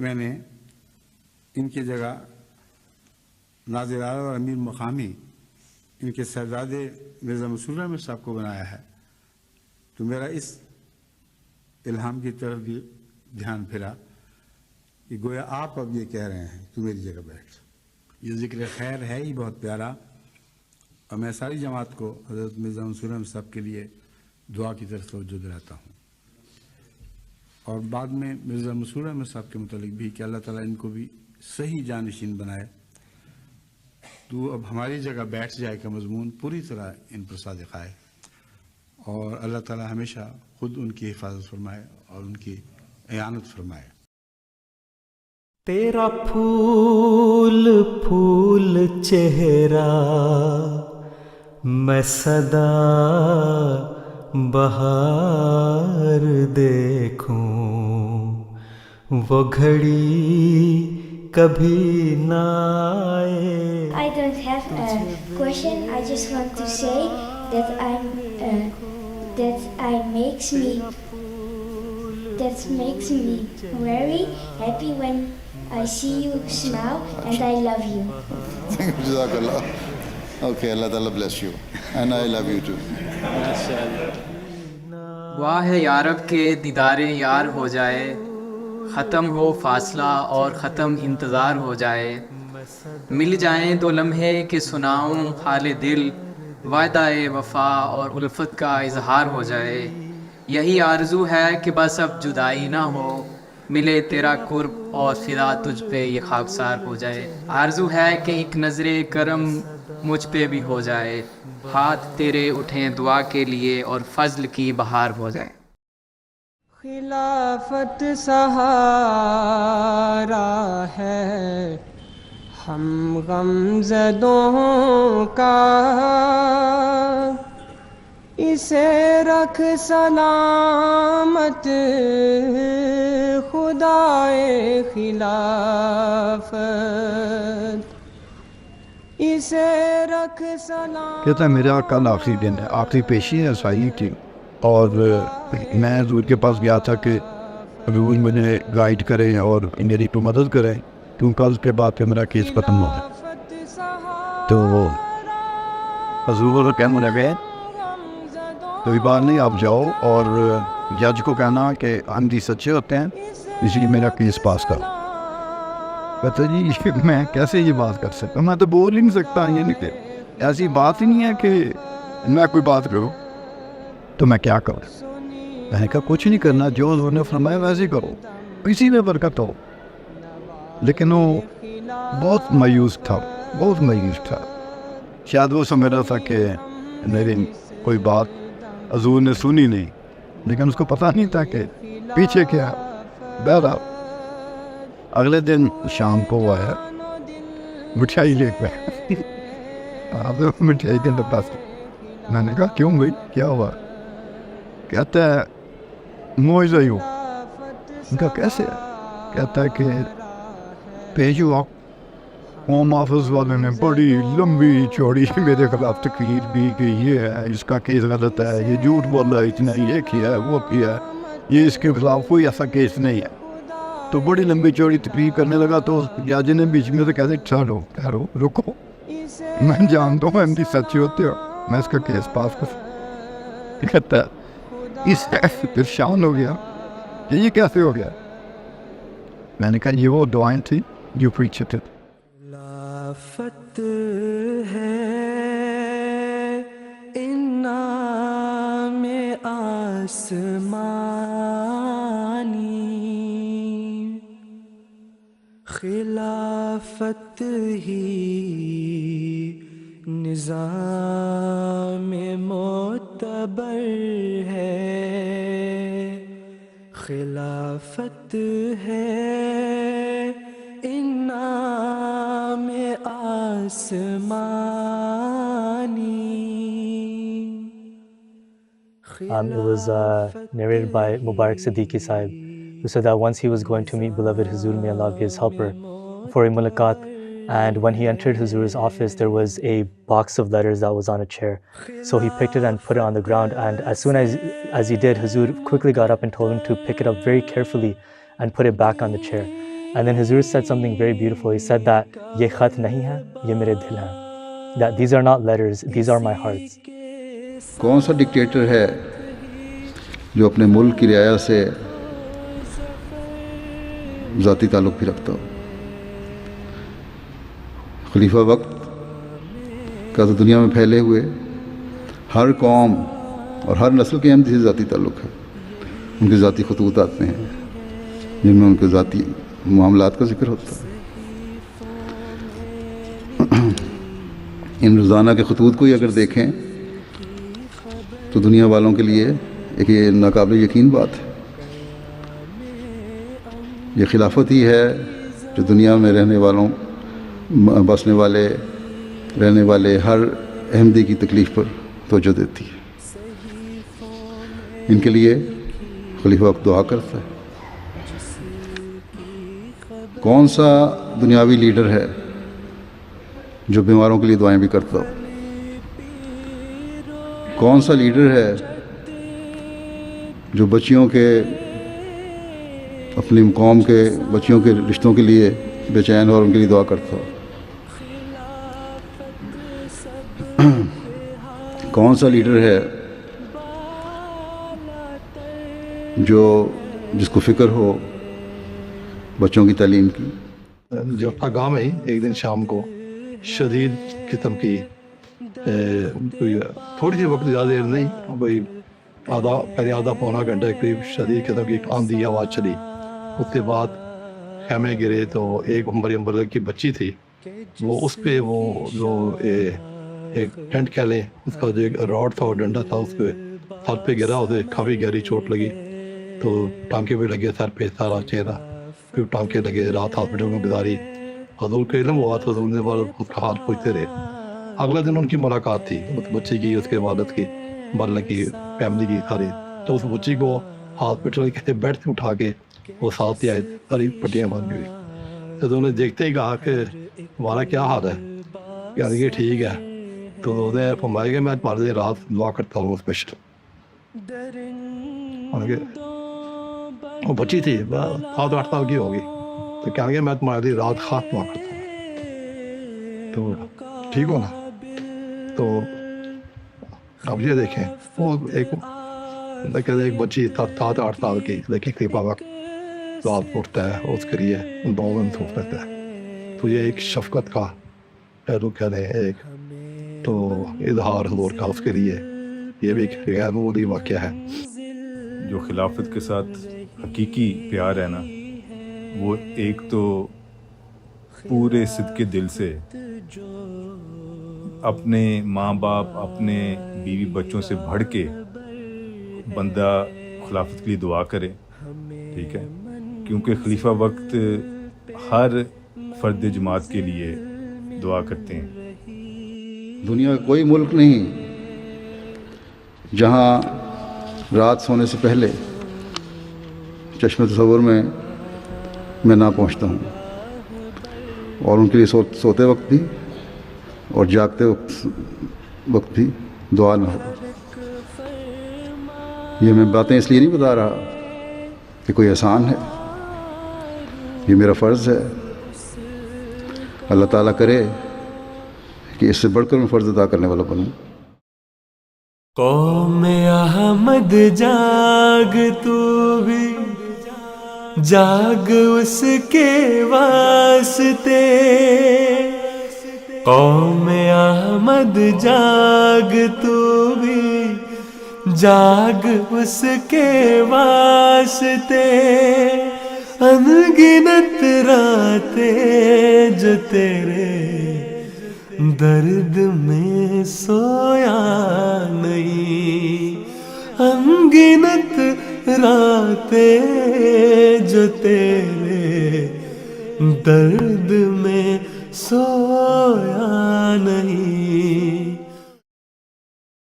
میں نے ان کی جگہ ناظر اعلیٰ اور امیر مقامی ان کے صاحبزادے مرزا مسرور احمد صاحب کو بنایا ہے تو میرا اس الہام کی طرف بھی دھیان پھرا کہ گویا آپ اب یہ کہہ رہے ہیں تو میری جگہ بیٹھ. یہ ذکر خیر ہے ہی بہت پیارا اور میں ساری جماعت کو حضرت مرزا مسرور احمد صاحب کے لیے دعا کی طرف توجہ دلاتا ہوں. اور بعد میں مرزا مسرور احمد صاحب کے متعلق بھی کہ اللہ تعالیٰ ان کو بھی صحیح جانشین بنائے. تو اب ہماری جگہ بیٹھ جائے کا مضمون پوری طرح ان پر صادق آئے اور اللہ تعالیٰ ہمیشہ خود ان کی حفاظت فرمائے اور ان کی اعانت فرمائے. تیرا پھول پھول چہرہ میں سدا بہار دیکھوں وہ گھڑی کبھی نہ آئے. I don't have a question. I just want to say that makes me very happy when I see you smile, and I love you. Jazakallah. Okay, Allah Ta'ala bless you, and I love you too. دعا ہے یارب کے دیدار یار ہو جائے، ختم ہو فاصلہ اور ختم انتظار ہو جائے، مل جائیں دو لمحے کہ سناؤں حال دل، وعدہ وفا اور الفت کا اظہار ہو جائے. یہی آرزو ہے کہ بس اب جدائی نہ ہو، ملے تیرا قرب اور فدا تجھ پہ یہ خاکسار ہو جائے. آرزو ہے کہ ایک نظر کرم مجھ پہ بھی ہو جائے، ہاتھ تیرے اٹھیں دعا کے لیے اور فضل کی بہار ہو جائے. خلافت سہارا ہے ہم غم زدوں کا، اسے رکھ سلامت خدائے خلافت، اسے رکھ سلامت. کہتا ہے میرا کل آخری دن ہے، آخری پیشی ہے عیسائی کی، اور میں حضور کے پاس گیا تھا کہ حضور مجھے گائیڈ کریں اور میری تو مدد کریں کیونکہ کل کے بعد پہ میرا کیس ختم ہو گیا. تو حضور کو کہنے لگے کوئی بات نہیں، آپ جاؤ اور جج کو کہنا کہ ہم جی سچے ہوتے ہیں اس لیے میرا کیس پاس کرو. کہتا جی میں کیسے یہ بات کر سکتا ہوں، میں تو بول ہی نہیں سکتا، یہ نہیں کہ ایسی بات ہی نہیں ہے کہ میں کوئی بات کروں تو میں کیا کروں. میں نے کہا کچھ نہیں کرنا، جو انہوں نے فرمایا ویسے ہی کرو، اسی میں برکت ہو. لیکن وہ بہت مایوس تھا، بہت مایوس تھا. شاید وہ سمجھ رہا تھا کہ میری کوئی بات حضور نے سنی نہیں، لیکن اس کو پتہ نہیں تھا کہ پیچھے کیا. بہرحال اگلے دن شام کو وہ آیا مٹھائی لے کے آپ مٹھائی کے پاس. میں نے کہا کیوں بھائی کیا ہوا؟ کہتا ہے معاوضہ ہی ہو. ان کا کیسے؟ کہتا ہے کہ پیشوا ہوم آفس والے نے بڑی لمبی چوڑی میرے خلاف تقریر دی کہ یہ ہے اس کا کیس غلط ہے، یہ جھوٹ بول رہا ہے، اتنا یہ کیا ہے وہ کیا ہے، یہ اس کے خلاف کوئی ایسا کیس نہیں ہے. تو بڑی لمبی چوڑی تقریر کرنے لگا تو جج نے بیچ میں سے کہتے ٹھہرو ٹھہرو رکو، میں جانتا ہوں ایم ڈی سچے ہوتے ہو، میں اس کا کیس پاس کر. کہتا ہے اس پریشان ہو گیا کہ یہ کیسے ہو گیا. میں نے کہا یہ وہ دعائیں تھی جو پریچ تھے. خلافت ہے انعام آسمانی، خلافت ہی نظام معتبر ہے، خلافت ہے انعام آسمانی. It was narrated by Mubarak Siddiqui Sahib, who said that once he was going to meet beloved Huzur, may Allah be his helper, for a mulaqat, and when he entered Huzur's office, there was a box of letters that was on a chair. So he picked it and put it on the ground, and as soon as he did, Huzur quickly got up and told him to pick it up very carefully and put it back on the chair. And then Huzur said something very beautiful. He said that ye khat nahi hai, ye mere dil hai. That these are not letters, these are my hearts. کون سا dictator ہے جو اپنے ملک کی رعایا سے ذاتی تعلق بھی رکھتا ہو؟ خلیفہ وقت کا تو دنیا میں پھیلے ہوئے ہر قوم اور ہر نسل کے احمدی سے ذاتی تعلق ہے. ان کے ذاتی خطوط آتے ہیں جن میں ان کے ذاتی معاملات کا ذکر ہوتا ہے. ان روزانہ کے خطوط کو ہی اگر دیکھیں تو دنیا والوں کے لیے ایک یہ ناقابل یقین بات ہے. یہ خلافت ہی ہے جو دنیا میں رہنے والوں بسنے والے رہنے والے ہر احمدی کی تکلیف پر توجہ دیتی ہے. ان کے لیے خلیفہ وقت دعا کرتا ہے. کون سا دنیاوی لیڈر ہے جو بیماروں کے لیے دعائیں بھی کرتا ہو؟ کون سا لیڈر ہے جو بچیوں کے اپنی قوم کے بچیوں کے رشتوں کے لیے بے چین اور ان کے لیے دعا کرتا ہو؟ کون سا لیڈر ہے جس کو فکر ہو بچوں کی تعلیم کی؟ جو اپنا گاؤں میں ہی ایک دن شام کو شدید قسم کی تھوڑی سی وقت زیادہ دیر نہیں بھائی آدھا پونا گھنٹہ قریب شدید قسم کی آندھی آواز چلی. اس کے بعد خیمے گرے تو ایک عمر کی بچی تھی وہ اس پہ وہ جو ایک ٹینٹ کہہ لیں اس کا جو ایک راڈ تھا اور ڈنڈا تھا اس پہ سر پہ گرا. اسے کافی گہری چوٹ لگی تو ٹانکے بھی لگے سر پہ سارا چہرہ پھر ٹانکے لگے. رات ہاسپٹل میں گزاری. حضور کے علم ہوا تو حضور نے اس کا حال پوچھتے رہے. اگلے دن ان کی ملاقات تھی اس بچی کی اس کے والد کی مرنے کی فیملی کی ساری. تو اس بچی کو ہاسپٹل کے بیڈ سے اٹھا کے وہ ساتھ ہی آئے ساری پٹیاں باندھی ہوئی. تو انہوں نے دیکھتے ہی کہا کہ ہمارا کیا حال ہے؟ یعنی کہ ٹھیک ہے. تو انہوں نے فرمایا کہ میں تمہارے لیے رات دعا کرتا ہوں اسپیشل. وہ بچی تھی 7-8 سال کی ہوگی تو کہیں گے میں تمہارے لیے رات خاص دعا کرتا ہوں تو ٹھیک ہو نا. تو اب یہ دیکھیں وہ ایک بچی 7-8 سال کی لیکن خلیفہ وقت رات اٹھتا ہے اس کے لیے دعا سوچ لیتا ہے. تو یہ ایک شفقت کا پہلو کہہ رہے ہیں ایک تو اظہار حضور کا اس کے لیے یہ بھی ایک غیر معمولی واقعہ ہے. جو خلافت کے ساتھ حقیقی پیار ہے نا وہ ایک تو پورے صدقے دل سے اپنے ماں باپ اپنے بیوی بچوں سے بڑھ کے بندہ خلافت کے لیے دعا کرے. ٹھیک ہے کیونکہ خلیفہ وقت ہر فرد جماعت کے لیے دعا کرتے ہیں. دنیا کا کوئی ملک نہیں جہاں رات سونے سے پہلے چشم تصور میں نہ پہنچتا ہوں اور ان کے لیے سوتے وقت بھی اور جاگتے وقت بھی دعا نہ ہو. یہ میں باتیں اس لیے نہیں بتا رہا کہ کوئی احسان ہے، یہ میرا فرض ہے. اللہ تعالیٰ کرے کہ اس سے بڑھ کر میں فرض ادا کرنے والا بنوں. قوم احمد جاگ تو بھی جاگ اس کے واسطے. قوم احمد جاگ تو بھی جاگ اس کے واسطے. انگنت راتیں جو تیرے درد میں سویا نہیں. انگنت راتیں جو تیرے درد میں سویا نہیں.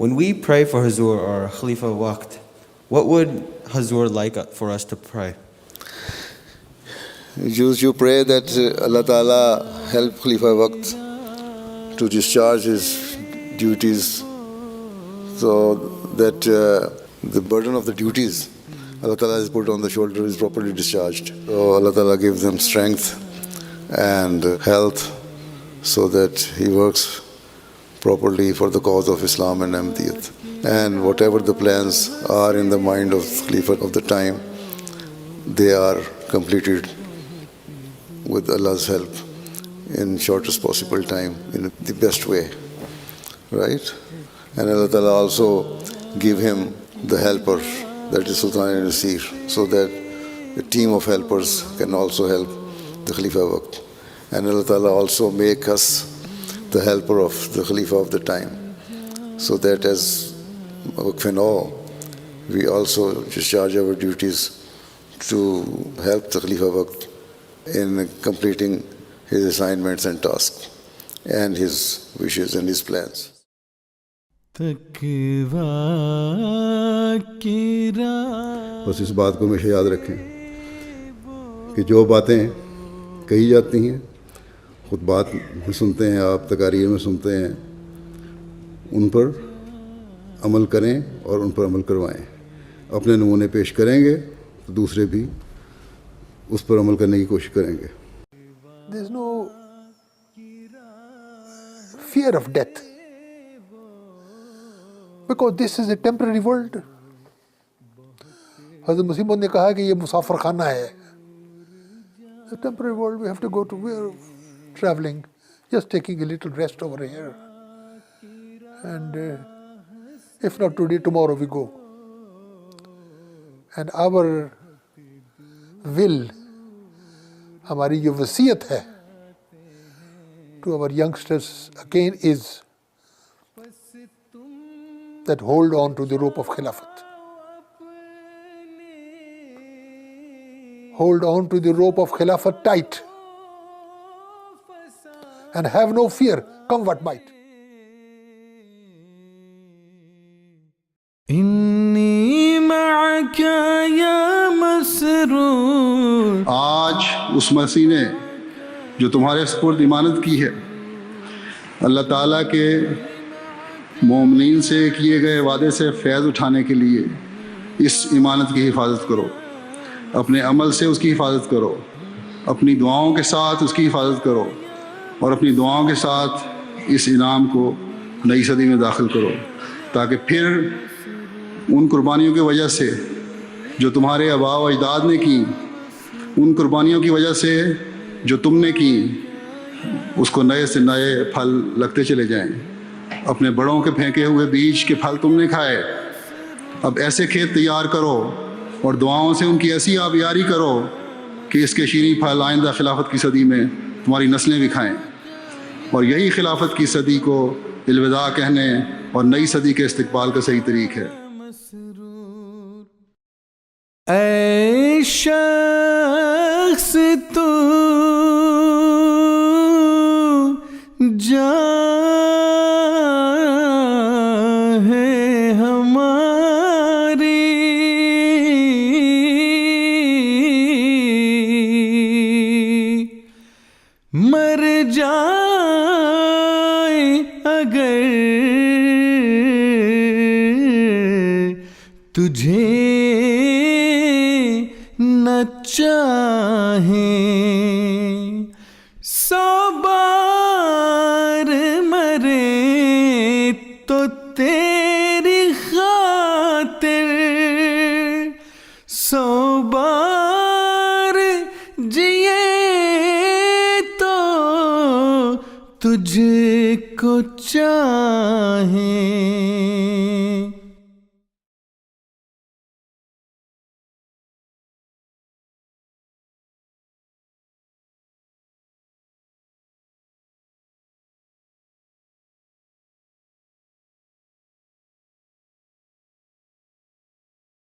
When we pray for Hazur or Khalifa Waqt, what would Hazur like for us to pray? You pray that Allah Ta'ala help Khalifa Waqt to discharge his duties so that the burden of the duties Allah Ta'ala is put on the shoulder is properly discharged. So Allah Ta'ala gives them strength and health so that he works properly for the cause of Islam and Ahmadiyyat. And whatever the plans are in the mind of Khalifa of the time, they are completed with Allah's help in shortest possible time, in the best way, right? And Allah Ta'ala also give him the helper, that is Sultan Nasir, so that a team of helpers can also help the Khalifa Waqt. And Allah Ta'ala also make us the helper of the Khalifa of the time, so that as Waqf-e-Nau, we also discharge our duties to help the Khalifa Waqt in completing his assignments and tasks and his wishes and his plans. بس اس بات کو ہمیشہ یاد رکھیں کہ جو باتیں کہی جاتی ہیں، خطبات میں سنتے ہیں آپ، تقاریر میں سنتے ہیں، ان پر عمل کریں اور ان پر عمل کروائیں. اپنے نمونے پیش کریں گے تو دوسرے بھی اس پر عمل کرنے کی کوشش کریں گے. There is no fear of death, because this is a temporary world. حضرت مسیح موعود نے کہا کہ یہ مسافر خانہ ہے. A temporary world, we have to go to where traveling, just taking a little rest over here. And if not today, tomorrow we go. And our will, ہماری جو وصیت ہے to our youngsters again is that hold on to the rope of Khilafat. Hold on to the rope of Khilafat tight and have no fear, come what might. انی معک یا مسرور. آج اس مسیح نے جو تمہارے سپرد امانت کی ہے، اللہ تعالیٰ کے مومنین سے کیے گئے وعدے سے فیض اٹھانے کے لیے اس امانت کی حفاظت کرو. اپنے عمل سے اس کی حفاظت کرو، اپنی دعاؤں کے ساتھ اس کی حفاظت کرو، اور اپنی دعاؤں کے ساتھ اس انعام کو نئی صدی میں داخل کرو، تاکہ پھر ان قربانیوں کی وجہ سے جو تمہارے آباء و اجداد نے کی، ان قربانیوں کی وجہ سے جو تم نے کی، اس کو نئے سے نئے پھل لگتے چلے جائیں. اپنے بڑوں کے پھینکے ہوئے بیج کے پھل تم نے کھائے، اب ایسے کھیت تیار کرو اور دعاؤں سے ان کی ایسی آبیاری کرو کہ اس کے شیریں پھل آئندہ خلافت کی صدی میں تمہاری نسلیں بھی کھائیں. اور یہی خلافت کی صدی کو الوداع کہنے اور نئی صدی کے استقبال کا صحیح طریق ہے. اے شخص تو جان ہے ہماری، مر جائے اگر تجھے نہ چاہیں، 100 بار مرے تو تیری خاطر، 100 بار جیے تو تجھ کو چاہیں.